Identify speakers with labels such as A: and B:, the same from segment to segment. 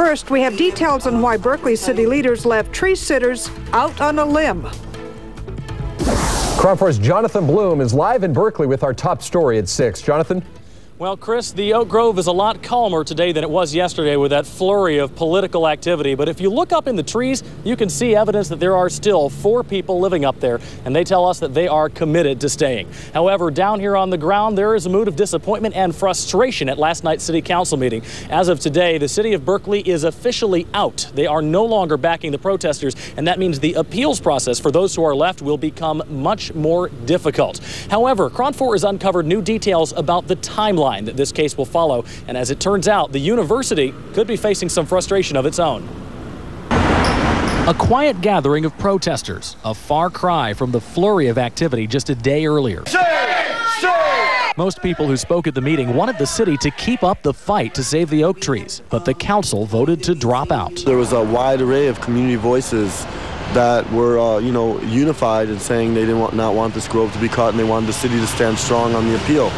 A: First, we have details on why Berkeley city leaders left tree sitters out on a limb.
B: KRON 4's Jonathan Bloom is live in Berkeley with our top story at 6. Jonathan?
C: Well, Chris, the Oak Grove is a lot calmer today than it was yesterday with that flurry of political activity. But if you look up in the trees, you can see evidence that there are still 4 people living up there, and they tell us that they are committed to staying. However, down here on the ground, there is a mood of disappointment and frustration at last night's city council meeting. As of today, the city of Berkeley is officially out. They are no longer backing the protesters, and that means the appeals process for those who are left will become much more difficult. However, KRON 4 has uncovered new details about the timeline that this case will follow, and as it turns out, the university could be facing some frustration of its own. A quiet gathering of protesters, a far cry from the flurry of activity just a day earlier. Most people who spoke at the meeting wanted the city to keep up the fight to save the oak trees, but the council voted to drop out.
D: There was a wide array of community voices that were, unified in saying they did not want this grove to be cut, and they wanted the city to stand strong on the appeal.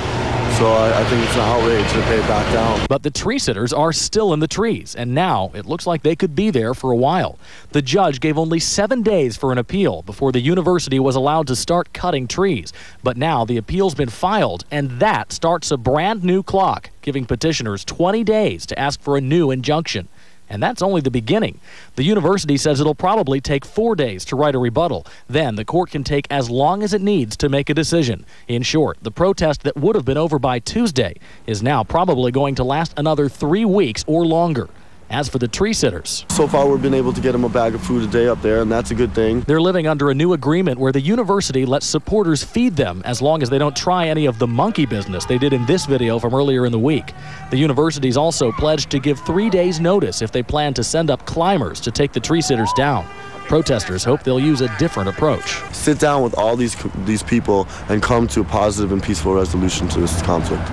D: So I think it's an outrage that they back down.
C: But the tree sitters are still in the trees, and now it looks like they could be there for a while. The judge gave only 7 days for an appeal before the university was allowed to start cutting trees. But now the appeal's been filed, and that starts a brand new clock, giving petitioners 20 days to ask for a new injunction. And that's only the beginning. The university says it'll probably take 4 days to write a rebuttal. Then the court can take as long as it needs to make a decision. In short, the protest that would have been over by Tuesday is now probably going to last another 3 weeks or longer. As for the tree sitters,
D: so far we've been able to get them a bag of food a day up there, and that's a good thing.
C: They're living under a new agreement where the university lets supporters feed them as long as they don't try any of the monkey business they did in this video from earlier in the week. The university's also pledged to give 3 days notice if they plan to send up climbers to take the tree sitters down. Protesters hope they'll use a different approach.
D: Sit down with all these people and come to a positive and peaceful resolution to this conflict.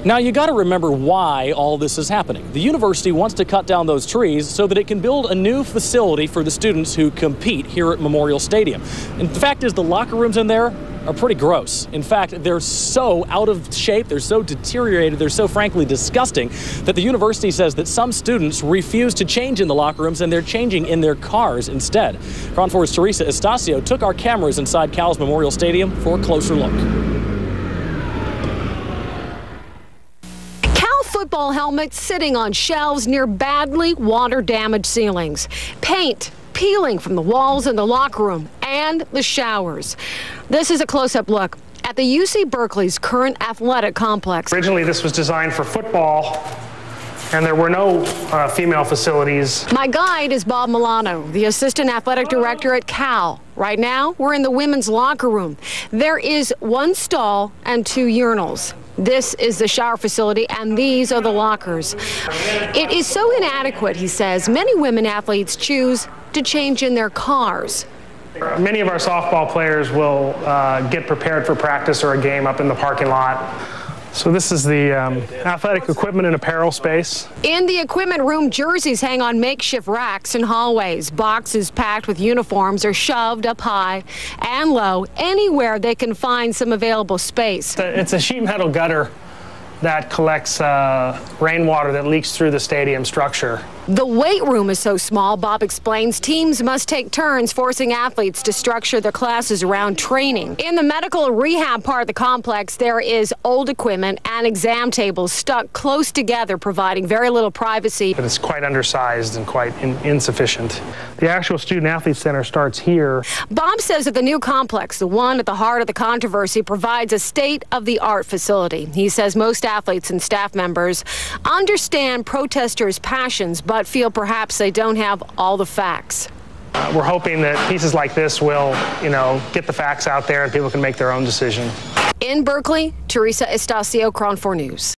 C: Now, you got to remember why all this is happening. The university wants to cut down those trees so that it can build a new facility for the students who compete here at Memorial Stadium. And the fact is, the locker rooms in there are pretty gross. In fact, they're so out of shape, they're so deteriorated, they're so frankly disgusting that the university says that some students refuse to change in the locker rooms and they're changing in their cars instead. KRON 4's Teresa Estacio took our cameras inside Cal's Memorial Stadium for a closer look.
E: Football helmets sitting on shelves near badly water-damaged ceilings. Paint peeling from the walls in the locker room and the showers. This is a close-up look at the UC Berkeley's current athletic complex.
F: Originally, this was designed for football, and there were no female facilities.
E: My guide is Bob Milano, the assistant athletic director at Cal. Right now, we're in the women's locker room. There is 1 stall and 2 urinals. This is the shower facility, and these are the lockers. It is so inadequate, he says, many women athletes choose to change in their cars.
F: Many of our softball players will get prepared for practice or a game up in the parking lot. So this is the athletic equipment and apparel space.
E: In the equipment room, jerseys hang on makeshift racks in hallways. Boxes packed with uniforms are shoved up high and low, anywhere they can find some available space.
F: It's a sheet metal gutter that collects rainwater that leaks through the stadium structure.
E: The weight room is so small, Bob explains, teams must take turns forcing athletes to structure their classes around training. In the medical rehab part of the complex, there is old equipment and exam tables stuck close together, providing very little privacy.
F: But it's quite undersized and quite insufficient. The actual student-athlete center starts here.
E: Bob says that the new complex, the one at the heart of the controversy, provides a state-of-the-art facility. He says most athletes and staff members understand protesters' passions, but feel perhaps they don't have all the facts.
F: We're hoping that pieces like this will, get the facts out there and people can make their own decision.
E: In Berkeley, Teresa Estacio, KRON 4 News.